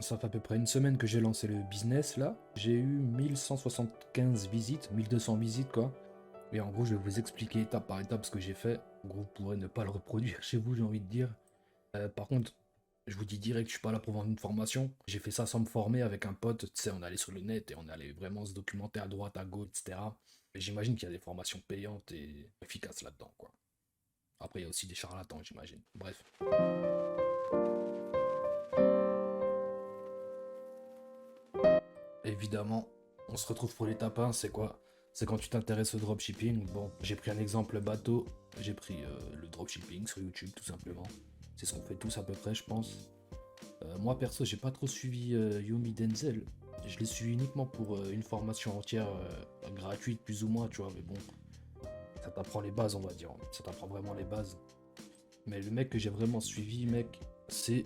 Ça fait à peu près une semaine que j'ai lancé le business là. J'ai eu 1175 visites, 1200 visites quoi. Et en gros, je vais vous expliquer étape par étape ce que j'ai fait. En gros, vous pourrez ne pas le reproduire chez vous, j'ai envie de dire. Par contre, je vous dis direct, je suis pas là pour vendre une formation. J'ai fait ça sans me former avec un pote. Tu sais, on allait sur le net et on allait vraiment se documenter à droite, à gauche, etc. Et j'imagine qu'il y a des formations payantes et efficaces là-dedans, quoi. Après, il y a aussi des charlatans, j'imagine. Bref. Évidemment, on se retrouve pour l'étape 1, c'est quoi? C'est quand tu t'intéresses au dropshipping. Bon, j'ai pris un exemple bateau. J'ai pris le dropshipping sur YouTube, tout simplement. C'est ce qu'on fait tous à peu près, je pense. Moi perso, j'ai pas trop suivi Yumi Denzel. Je l'ai suivi uniquement pour une formation entière gratuite, plus ou moins, tu vois. Mais bon, ça t'apprend les bases, on va dire. Ça t'apprend vraiment les bases. Mais le mec que j'ai vraiment suivi, mec, c'est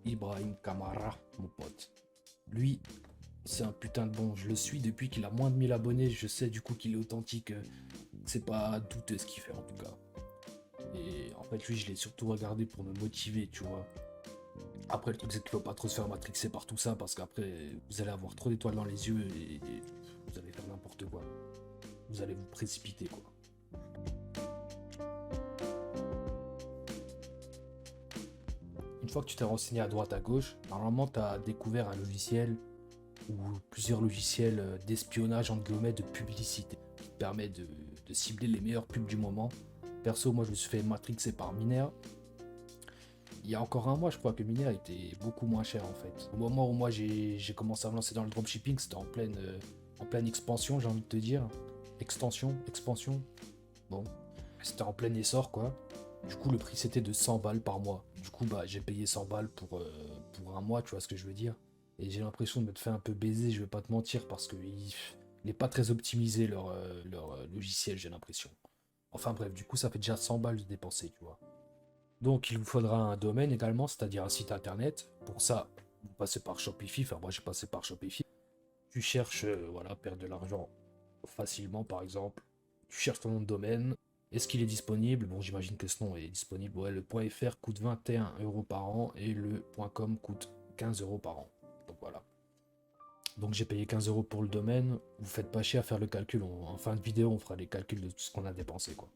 Ibrahim Kamara, mon pote. Lui, c'est un putain de bon. Je le suis depuis qu'il a moins de 1000 abonnés. Je sais du coup qu'il est authentique. C'est pas douteux ce qu'il fait en tout cas. Et en fait, lui, je l'ai surtout regardé pour me motiver, tu vois. Après, le truc, c'est qu'il faut pas trop se faire matrixer par tout ça, parce qu'après, vous allez avoir trop d'étoiles dans les yeux et vous allez faire n'importe quoi. Vous allez vous précipiter, quoi. Une fois que tu t'es renseigné à droite, à gauche, normalement, tu as découvert un logiciel ou plusieurs logiciels d'espionnage, entre guillemets, de publicité, qui te permet de cibler les meilleures pubs du moment. Perso, moi, je me suis fait matrixer par Minea. Il y a encore un mois, je crois que Minea était beaucoup moins cher en fait. Au moment où moi j'ai commencé à me lancer dans le dropshipping, c'était en pleine expansion, j'ai envie de te dire. Expansion. Bon, c'était en plein essor quoi. Du coup, le prix c'était de 100 balles par mois. Du coup, bah j'ai payé 100 balles pour un mois, tu vois ce que je veux dire. Et j'ai l'impression de me faire un peu baiser, je vais pas te mentir, parce que il n'est pas très optimisé leur logiciel, j'ai l'impression. Enfin bref, du coup, ça fait déjà 100 balles de dépenser, tu vois. Donc il vous faudra un domaine également, c'est-à-dire un site internet. Pour ça, vous passez par Shopify, enfin moi j'ai passé par Shopify. Tu cherches, voilà, perdre de l'argent facilement par exemple. Tu cherches ton nom de domaine. Est-ce qu'il est disponible? Bon, j'imagine que ce nom est disponible. Ouais, le .fr coûte 21 € par an et le .com coûte 15 € par an. Donc voilà. Donc j'ai payé 15 € pour le domaine. Vous faites pas chier à faire le calcul. En fin de vidéo, on fera les calculs de tout ce qu'on a dépensé, quoi.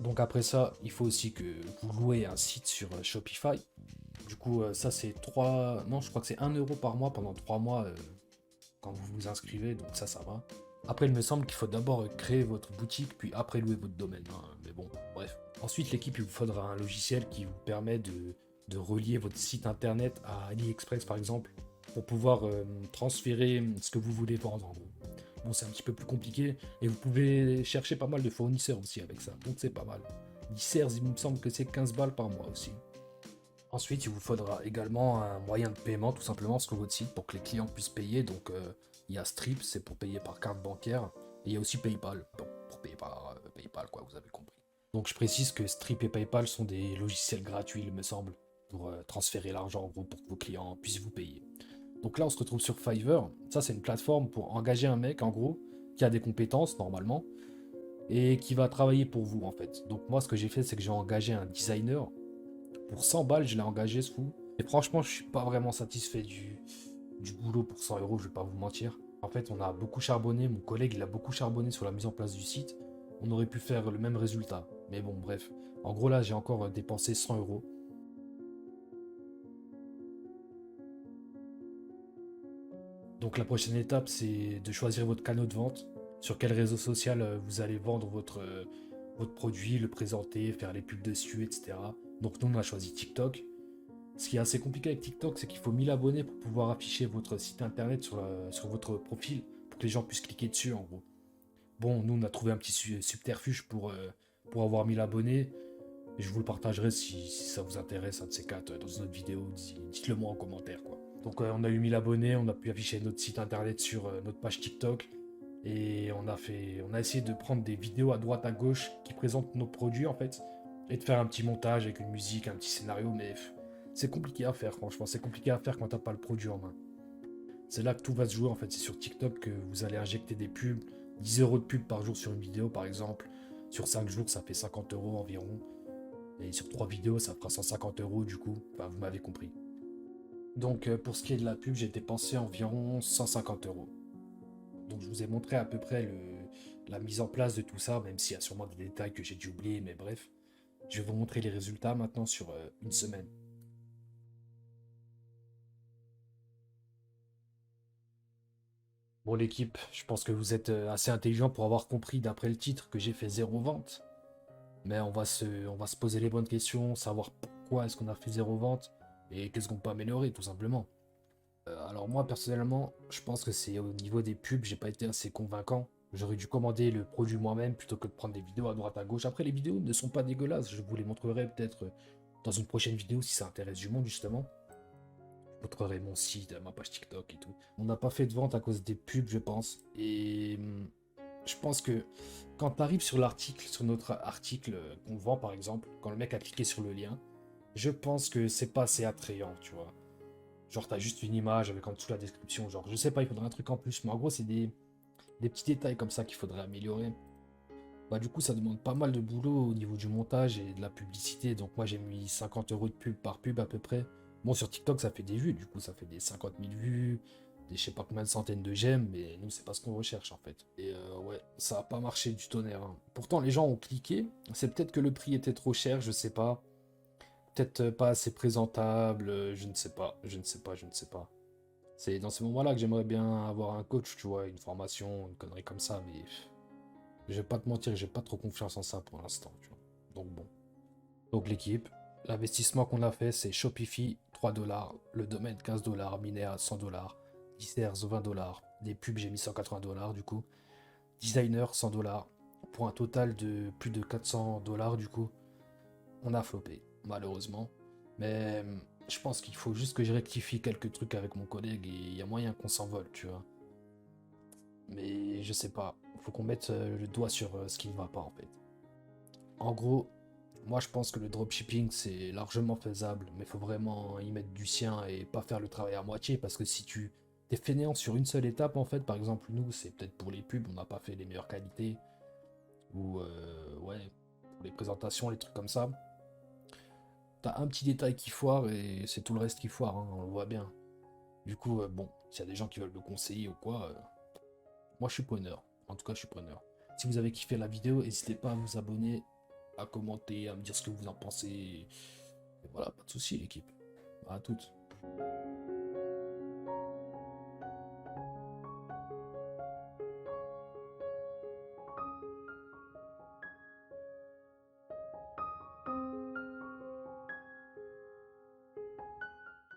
Donc après ça, il faut aussi que vous louez un site sur Shopify. Du coup, ça c'est 3. Non, je crois que c'est 1 € par mois pendant 3 mois quand vous vous inscrivez, donc ça va. Après, il me semble qu'il faut d'abord créer votre boutique, puis après louer votre domaine, hein. Mais bon, bref. Ensuite, l'équipe, il vous faudra un logiciel qui vous permet de relier votre site internet à AliExpress par exemple, pour pouvoir transférer ce que vous voulez vendre en gros. Bon, c'est un petit peu plus compliqué, et vous pouvez chercher pas mal de fournisseurs aussi avec ça, donc c'est pas mal. Dissers, il me semble que c'est 15 balles par mois aussi. Ensuite, il vous faudra également un moyen de paiement tout simplement sur votre site pour que les clients puissent payer. Donc, il y a Stripe, c'est pour payer par carte bancaire. Et il y a aussi PayPal, pour payer par PayPal, quoi, vous avez compris. Donc, je précise que Stripe et PayPal sont des logiciels gratuits, il me semble, pour transférer l'argent en gros pour que vos clients puissent vous payer. Donc là, on se retrouve sur Fiverr. Ça, c'est une plateforme pour engager un mec, en gros, qui a des compétences normalement et qui va travailler pour vous, en fait. Donc, moi, ce que j'ai fait, c'est que j'ai engagé un designer. Pour 100 balles, je l'ai engagé ce fou. Et franchement, je suis pas vraiment satisfait du boulot pour 100 €, je vais pas vous mentir. En fait, on a beaucoup charbonné, mon collègue il a beaucoup charbonné sur la mise en place du site. On aurait pu faire le même résultat. Mais bon, bref. En gros, là, j'ai encore dépensé 100 €. Donc la prochaine étape, c'est de choisir votre canal de vente. Sur quel réseau social vous allez vendre votre produit, le présenter, faire les pubs dessus, etc. Donc nous, on a choisi TikTok. Ce qui est assez compliqué avec TikTok, c'est qu'il faut 1000 abonnés pour pouvoir afficher votre site internet sur votre profil, pour que les gens puissent cliquer dessus en gros. Bon, nous on a trouvé un petit subterfuge pour avoir 1000 abonnés, et je vous le partagerai si ça vous intéresse, un de ces quatre, dans une autre vidéo, dites-le moi en commentaire quoi. Donc on a eu 1000 abonnés, on a pu afficher notre site internet sur notre page TikTok, et on a essayé de prendre des vidéos à droite à gauche qui présentent nos produits en fait, et de faire un petit montage avec une musique, un petit scénario, mais c'est compliqué à faire franchement, c'est compliqué à faire quand t'as pas le produit en main. C'est là que tout va se jouer en fait, c'est sur TikTok que vous allez injecter des pubs, 10 € de pub par jour sur une vidéo par exemple, sur 5 jours ça fait 50 € environ, et sur 3 vidéos ça fera 150 € du coup, enfin vous m'avez compris. Donc pour ce qui est de la pub, j'ai dépensé environ 150 euros. Donc je vous ai montré à peu près la mise en place de tout ça, même s'il y a sûrement des détails que j'ai dû oublier, mais bref. Je vais vous montrer les résultats maintenant sur une semaine. Bon l'équipe, je pense que vous êtes assez intelligent pour avoir compris d'après le titre que j'ai fait zéro vente. Mais on va se poser les bonnes questions, savoir pourquoi est-ce qu'on a fait zéro vente et qu'est-ce qu'on peut améliorer tout simplement. Alors moi personnellement, je pense que c'est au niveau des pubs, j'ai pas été assez convaincant. J'aurais dû commander le produit moi-même plutôt que de prendre des vidéos à droite à gauche. Après les vidéos ne sont pas dégueulasses, je vous les montrerai peut-être dans une prochaine vidéo si ça intéresse du monde justement. Je montrerai mon site, ma page TikTok et tout. On n'a pas fait de vente à cause des pubs je pense. Et je pense que quand tu arrives sur l'article, sur notre article qu'on vend par exemple, quand le mec a cliqué sur le lien, je pense que c'est pas assez attrayant, tu vois. Genre, t'as juste une image avec en dessous la description. Genre, je sais pas, il faudrait un truc en plus. Mais en gros, c'est des petits détails comme ça qu'il faudrait améliorer. Bah, du coup, ça demande pas mal de boulot au niveau du montage et de la publicité. Donc, moi, j'ai mis 50 euros de pub par pub à peu près. Bon, sur TikTok, ça fait des vues. Du coup, ça fait des 50 000 vues, des je sais pas combien de centaines de j'aime. Mais nous, c'est pas ce qu'on recherche en fait. Et ouais, ça a pas marché du tonnerre, hein. Pourtant, les gens ont cliqué. C'est peut-être que le prix était trop cher, je sais pas. Peut-être pas assez présentable. Je ne sais pas. Je ne sais pas. Je ne sais pas. C'est dans ces moments-là que j'aimerais bien avoir un coach, tu vois, une formation, une connerie comme ça, mais je vais pas te mentir, j'ai pas trop confiance en ça pour l'instant, tu vois. Donc bon. Donc l'équipe, l'investissement qu'on a fait, c'est Shopify 3 dollars, le domaine 15 dollars, Minea 100 dollars, Disers 20 dollars, des pubs j'ai mis 180 dollars du coup, designer 100 dollars, pour un total de plus de 400 dollars du coup. On a flopé, malheureusement. Mais je pense qu'il faut juste que je rectifie quelques trucs avec mon collègue et il y a moyen qu'on s'envole, tu vois. Mais je sais pas. Faut qu'on mette le doigt sur ce qui ne va pas en fait. En gros, moi je pense que le dropshipping c'est largement faisable, mais faut vraiment y mettre du sien et pas faire le travail à moitié parce que si tu t'es fainéant sur une seule étape en fait, par exemple nous c'est peut-être pour les pubs, on n'a pas fait les meilleures qualités ou ouais pour les présentations, les trucs comme ça. T'as un petit détail qui foire et c'est tout le reste qui foire, hein, on le voit bien. Du coup, bon, s'il y a des gens qui veulent le conseiller ou quoi, moi je suis preneur. En tout cas, je suis preneur. Si vous avez kiffé la vidéo, n'hésitez pas à vous abonner, à commenter, à me dire ce que vous en pensez. Et voilà, pas de soucis, l'équipe. À toutes.